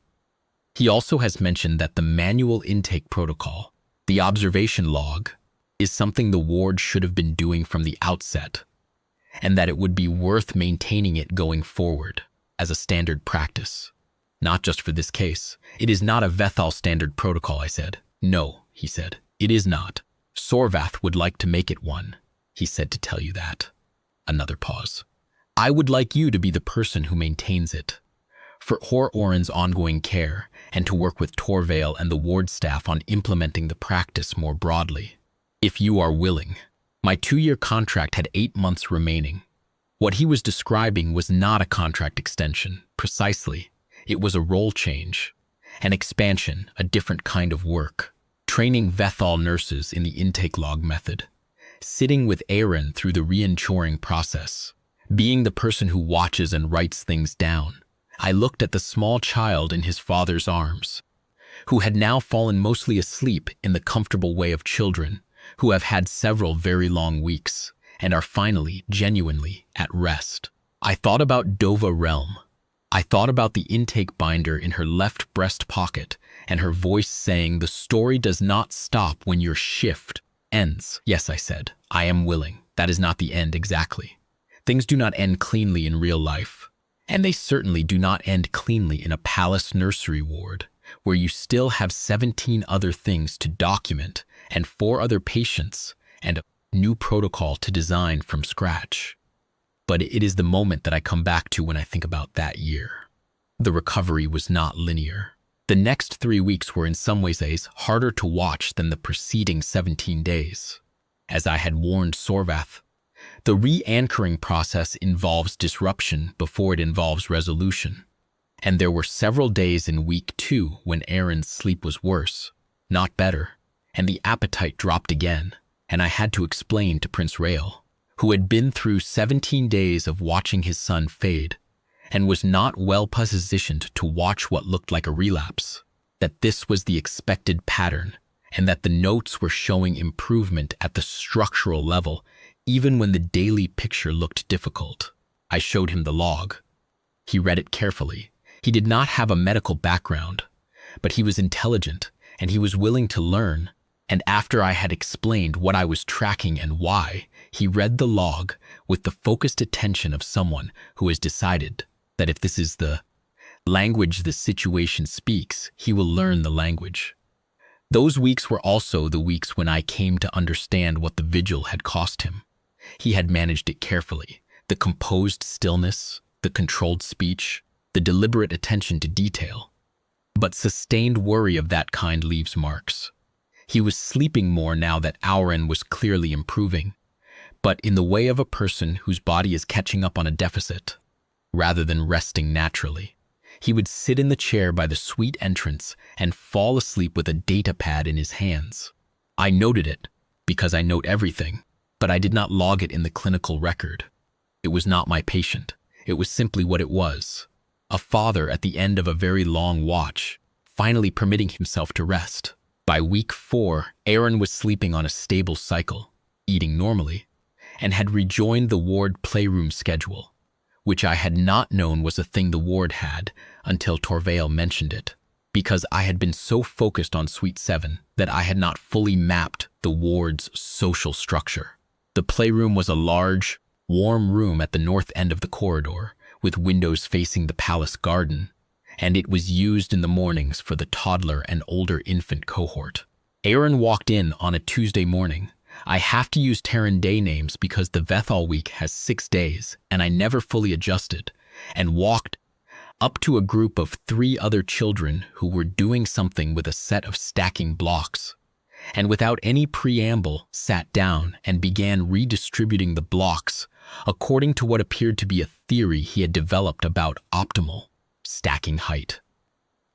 He also has mentioned that the manual intake protocol, the observation log, is something the ward should have been doing from the outset, and that it would be worth maintaining it going forward as a standard practice. Not just for this case. It is not a Vethal standard protocol, I said. No, he said. It is not. Sorvath would like to make it one. He said to tell you that. Another pause. I would like you to be the person who maintains it. For Auron's ongoing care, and to work with Torvale and the ward staff on implementing the practice more broadly. If you are willing. My 2-year contract had 8 months remaining. What he was describing was not a contract extension, precisely. It was a role change, an expansion, a different kind of work. Training Vethal nurses in the intake log method. Sitting with Aaron through the reinsuring process. Being the person who watches and writes things down. I looked at the small child in his father's arms, who had now fallen mostly asleep in the comfortable way of children, who have had several very long weeks, and are finally, genuinely, at rest. I thought about Dova Realm. I thought about the intake binder in her left breast pocket, and her voice saying the story does not stop when your shift ends. Yes, I said, I am willing. That is not the end exactly. Things do not end cleanly in real life. And they certainly do not end cleanly in a palace nursery ward, where you still have 17 other things to document and 4 other patients and a new protocol to design from scratch. But it is the moment that I come back to when I think about that year. The recovery was not linear. The next 3 weeks were in some ways harder to watch than the preceding 17 days. As I had warned Sorvath, the re-anchoring process involves disruption before it involves resolution. And there were several days in week 2 when Aaron's sleep was worse, not better, and the appetite dropped again, and I had to explain to Prince Rael, who had been through 17 days of watching his son fade, and was not well positioned to watch what looked like a relapse, that this was the expected pattern, and that the notes were showing improvement at the structural level even when the daily picture looked difficult. I showed him the log. He read it carefully. He did not have a medical background, but he was intelligent and he was willing to learn. And after I had explained what I was tracking and why, he read the log with the focused attention of someone who has decided that if this is the language the situation speaks, he will learn the language. Those weeks were also the weeks when I came to understand what the vigil had cost him. He had managed it carefully. The composed stillness, the controlled speech, the deliberate attention to detail. But sustained worry of that kind leaves marks. He was sleeping more now that Auron was clearly improving, but in the way of a person whose body is catching up on a deficit, rather than resting naturally. He would sit in the chair by the suite entrance and fall asleep with a data pad in his hands. I noted it, because I note everything, but I did not log it in the clinical record. It was not my patient. It was simply what it was. A father at the end of a very long watch, finally permitting himself to rest. By week 4, Aaron was sleeping on a stable cycle, eating normally, and had rejoined the ward playroom schedule, which I had not known was a thing the ward had until Torvale mentioned it, because I had been so focused on Suite 7 that I had not fully mapped the ward's social structure. The playroom was a large, warm room at the north end of the corridor, with windows facing the palace garden, and it was used in the mornings for the toddler and older infant cohort. Aaron walked in on a Tuesday morning. I have to use Terran day names because the Vethal week has 6 days, and I never fully adjusted, and walked up to a group of 3 other children who were doing something with a set of stacking blocks, and without any preamble sat down and began redistributing the blocks according to what appeared to be a theory he had developed about optimal stacking height.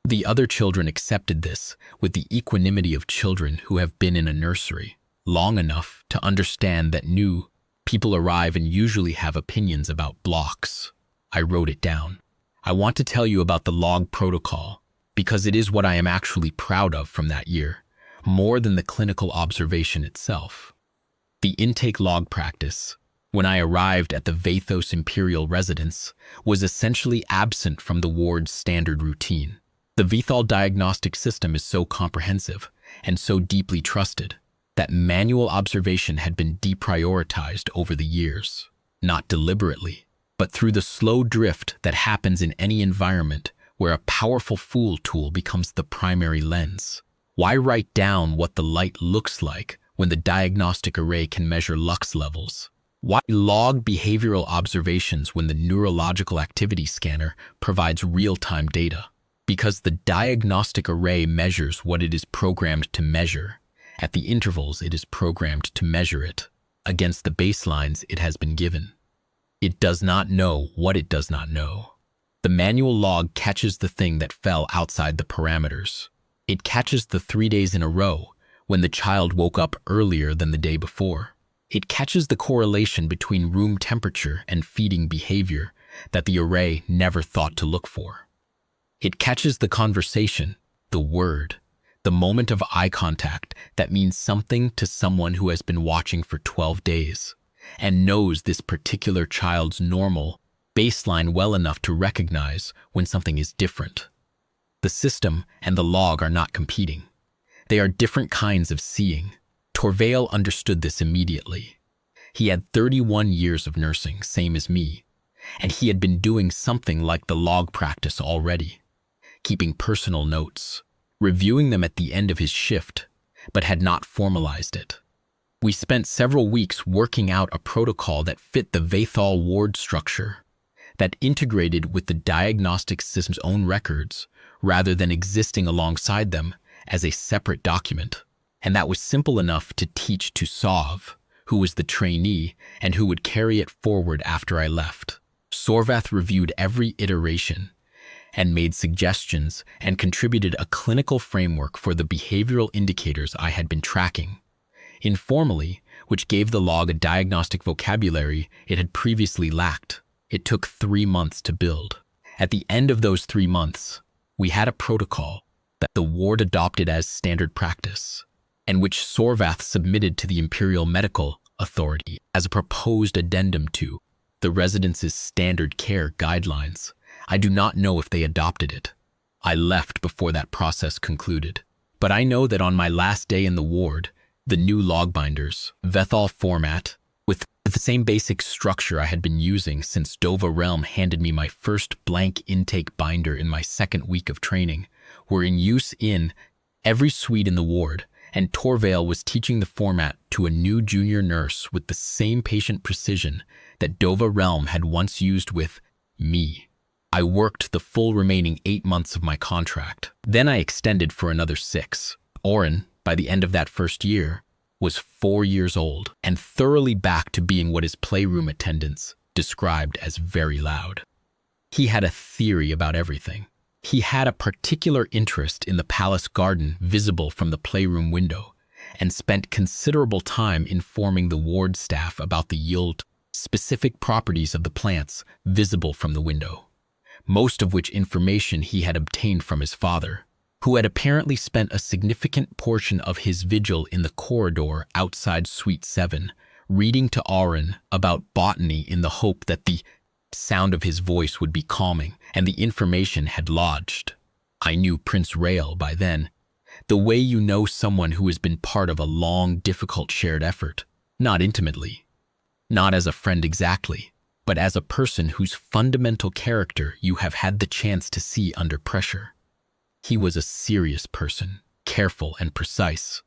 The other children accepted this with the equanimity of children who have been in a nursery long enough to understand that new people arrive and usually have opinions about blocks. I wrote it down. I want to tell you about the log protocol because it is what I am actually proud of from that year, more than the clinical observation itself. The intake log practice, when I arrived at the Vathos Imperial residence, was essentially absent from the ward's standard routine. The Vethal diagnostic system is so comprehensive and so deeply trusted that manual observation had been deprioritized over the years, not deliberately, but through the slow drift that happens in any environment where a powerful fool tool becomes the primary lens. Why write down what the light looks like when the diagnostic array can measure lux levels? Why log behavioral observations when the neurological activity scanner provides real-time data? Because the diagnostic array measures what it is programmed to measure, at the intervals it is programmed to measure it, against the baselines it has been given. It does not know what it does not know. The manual log catches the thing that fell outside the parameters. It catches the 3 days in a row when the child woke up earlier than the day before. It catches the correlation between room temperature and feeding behavior that the array never thought to look for. It catches the conversation, the word, the moment of eye contact that means something to someone who has been watching for 12 days and knows this particular child's normal baseline well enough to recognize when something is different. The system and the log are not competing. They are different kinds of seeing. Torvale understood this immediately. He had 31 years of nursing, same as me, and he had been doing something like the log practice already, keeping personal notes, reviewing them at the end of his shift, but had not formalized it. We spent several weeks working out a protocol that fit the Vathal ward structure, that integrated with the diagnostic system's own records rather than existing alongside them as a separate document, and that was simple enough to teach to Sov, who was the trainee and who would carry it forward after I left. Sorvath reviewed every iteration and made suggestions and contributed a clinical framework for the behavioral indicators I had been tracking, informally, which gave the log a diagnostic vocabulary it had previously lacked. It took 3 months to build. At the end of those 3 months, we had a protocol that the ward adopted as standard practice, and which Sorvath submitted to the Imperial Medical Authority as a proposed addendum to the residence's standard care guidelines. I do not know if they adopted it. I left before that process concluded. But I know that on my last day in the ward, the new log binders, Vethal format, with the same basic structure I had been using since Dova Realm handed me my first blank intake binder in my 2nd week of training, were in use in every suite in the ward, and Torvale was teaching the format to a new junior nurse with the same patient precision that Dova Realm had once used with me. I worked the full remaining 8 months of my contract. Then I extended for another 6. Oren, by the end of that first year, was 4 years old and thoroughly back to being what his playroom attendants described as very loud. He had a theory about everything. He had a particular interest in the palace garden visible from the playroom window and spent considerable time informing the ward staff about the yield-specific properties of the plants visible from the window, most of which information he had obtained from his father, who had apparently spent a significant portion of his vigil in the corridor outside Suite 7, reading to Auron about botany in the hope that the sound of his voice would be calming and the information had lodged. I knew Prince Rael by then, the way you know someone who has been part of a long, difficult shared effort, not intimately, not as a friend exactly, but as a person whose fundamental character you have had the chance to see under pressure. He was a serious person, careful and precise,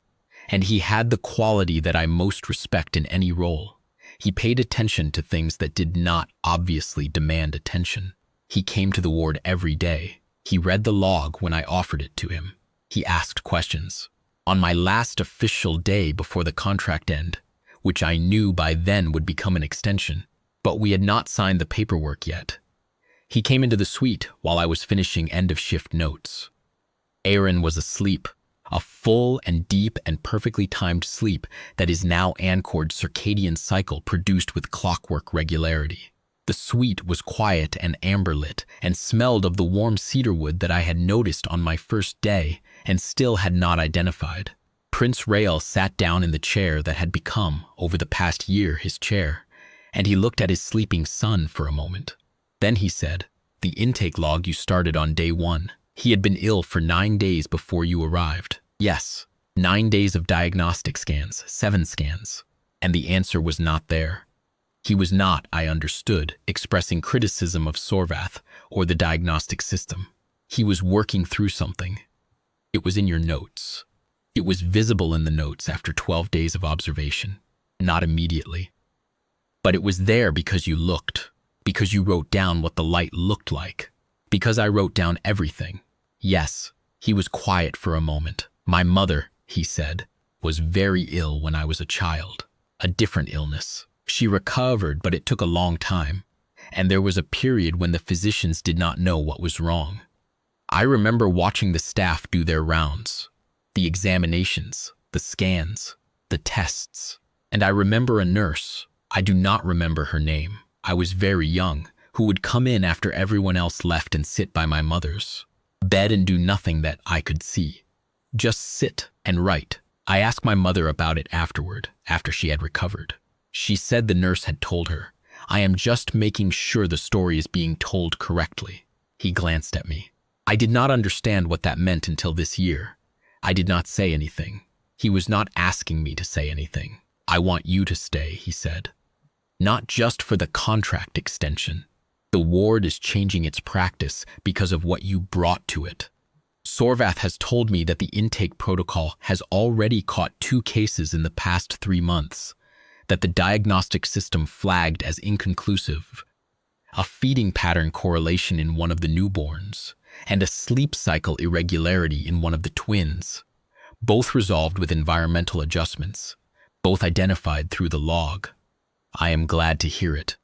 and he had the quality that I most respect in any role. He paid attention to things that did not obviously demand attention. He came to the ward every day. He read the log when I offered it to him. He asked questions. On my last official day before the contract end, which I knew by then would become an extension, but we had not signed the paperwork yet, he came into the suite while I was finishing end-of-shift notes. Aaron was asleep, a full and deep and perfectly timed sleep that is now Anchord's circadian cycle produced with clockwork regularity. The suite was quiet and amber-lit and smelled of the warm cedarwood that I had noticed on my first day and still had not identified. Prince Rael sat down in the chair that had become, over the past year, his chair, and he looked at his sleeping son for a moment. Then he said, "The intake log you started on day 1. He had been ill for 9 days before you arrived." Yes, 9 days of diagnostic scans, 7 scans. And the answer was not there. He was not, I understood, expressing criticism of Sorvath or the diagnostic system. He was working through something. It was in your notes. It was visible in the notes after 12 days of observation, not immediately. But it was there because you looked, because you wrote down what the light looked like, because I wrote down everything. Yes, he was quiet for a moment. My mother, he said, was very ill when I was a child. A different illness. She recovered, but it took a long time, and there was a period when the physicians did not know what was wrong. I remember watching the staff do their rounds, the examinations, the scans, the tests, and I remember a nurse, I do not remember her name, I was very young, who would come in after everyone else left and sit by my mother's bed and do nothing that I could see. Just sit and write. I asked my mother about it afterward, after she had recovered. She said the nurse had told her, "I am just making sure the story is being told correctly." He glanced at me. I did not understand what that meant until this year. I did not say anything. He was not asking me to say anything. "I want you to stay," he said. "Not just for the contract extension. The ward is changing its practice because of what you brought to it. Sorvath has told me that the intake protocol has already caught 2 cases in the past 3 months, that the diagnostic system flagged as inconclusive, a feeding pattern correlation in one of the newborns, and a sleep cycle irregularity in one of the twins, both resolved with environmental adjustments, both identified through the log. I am glad to hear it.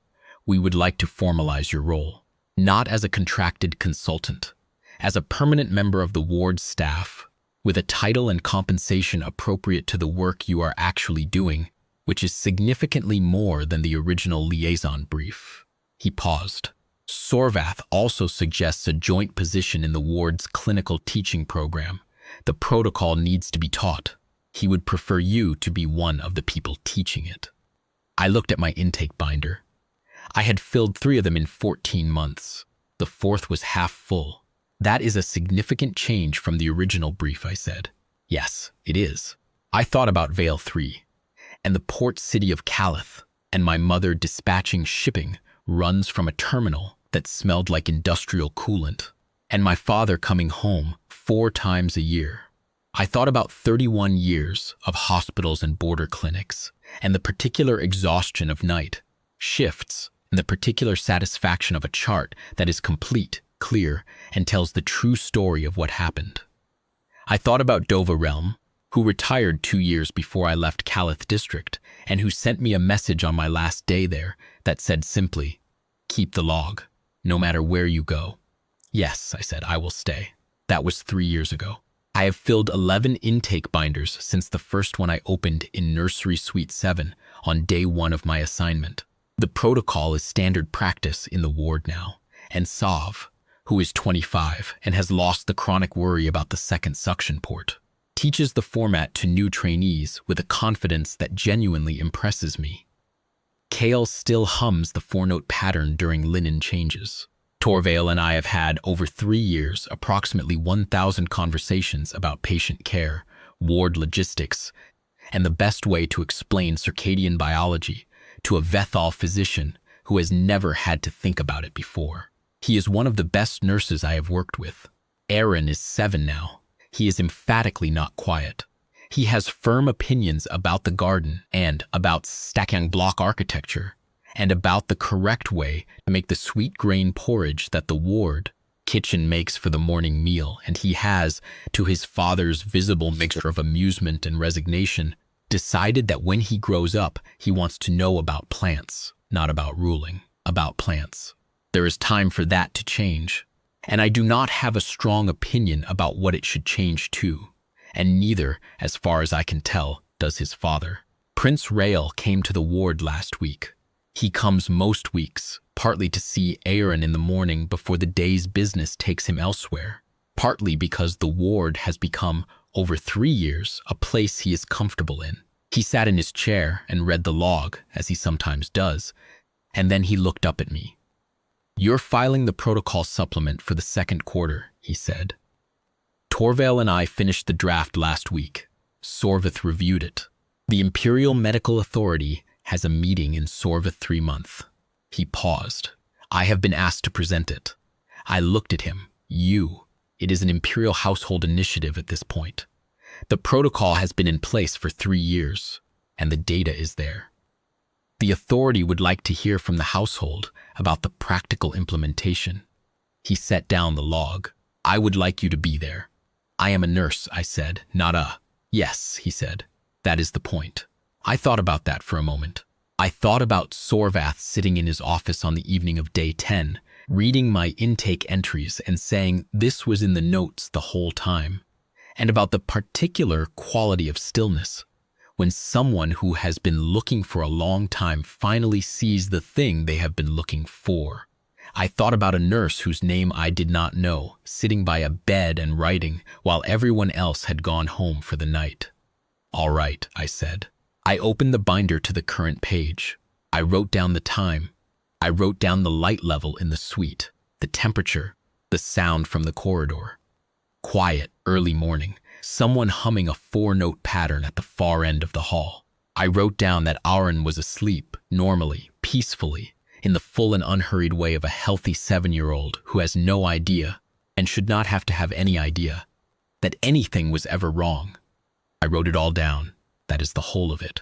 We would like to formalize your role, not as a contracted consultant, as a permanent member of the ward staff, with a title and compensation appropriate to the work you are actually doing, which is significantly more than the original liaison brief." He paused. "Sorvath also suggests a joint position in the ward's clinical teaching program. The protocol needs to be taught. He would prefer you to be one of the people teaching it." I looked at my intake binder. I had filled 3 of them in 14 months. The 4th was half full. "That is a significant change from the original brief," I said. "Yes, it is. I thought about Vale 3, and the port city of Calith, and my mother dispatching shipping runs from a terminal that smelled like industrial coolant, and my father coming home 4 times a year. I thought about 31 years of hospitals and border clinics, and the particular exhaustion of night shifts, and the particular satisfaction of a chart that is complete, clear, and tells the true story of what happened. I thought about Dova Realm, who retired 2 years before I left Calith District, and who sent me a message on my last day there that said simply, "Keep the log, no matter where you go." "Yes," I said, "I will stay." That was 3 years ago. I have filled 11 intake binders since the first one I opened in Nursery Suite 7 on day 1 of my assignment. The protocol is standard practice in the ward now, and Sav, who is 25 and has lost the chronic worry about the second suction port, teaches the format to new trainees with a confidence that genuinely impresses me. Kale still hums the 4-note pattern during linen changes. Torvale and I have had, over 3 years, approximately 1,000 conversations about patient care, ward logistics, and the best way to explain circadian biology to a Vethal physician who has never had to think about it before. He is one of the best nurses I have worked with. Aaron is 7 now. He is emphatically not quiet. He has firm opinions about the garden and about stacking block architecture and about the correct way to make the sweet grain porridge that the ward kitchen makes for the morning meal, and he has, to his father's visible mixture of amusement and resignation, decided that when he grows up, he wants to know about plants, not about ruling, about plants. There is time for that to change, and I do not have a strong opinion about what it should change to, and neither, as far as I can tell, does his father. Prince Rael came to the ward last week. He comes most weeks, partly to see Aaron in the morning before the day's business takes him elsewhere, partly because the ward has become, over 3 years, a place he is comfortable in. He sat in his chair and read the log, as he sometimes does, and then he looked up at me. "You're filing the protocol supplement for the second quarter," he said. "Torvald and I finished the draft last week. Sorvith reviewed it. The Imperial Medical Authority has a meeting in Sorvith 3 months." He paused. "I have been asked to present it." I looked at him. It is an Imperial Household initiative at this point. The protocol has been in place for 3 years, and the data is there. The authority would like to hear from the household about the practical implementation. He set down the log. "I would like you to be there." "I am a nurse," I said, "not a—" "Yes," he said, "that is the point." I thought about that for a moment. I thought about Sorvath sitting in his office on the evening of day 10, reading my intake entries and saying this was in the notes the whole time, and about the particular quality of stillness when someone who has been looking for a long time finally sees the thing they have been looking for. I thought about a nurse whose name I did not know, sitting by a bed and writing while everyone else had gone home for the night. "All right," I said. I opened the binder to the current page. I wrote down the time. I wrote down the light level in the suite, the temperature, the sound from the corridor. Quiet, early morning, someone humming a 4-note pattern at the far end of the hall. I wrote down that Aaron was asleep, normally, peacefully, in the full and unhurried way of a healthy 7-year-old who has no idea, and should not have to have any idea, that anything was ever wrong. I wrote it all down. That is the whole of it.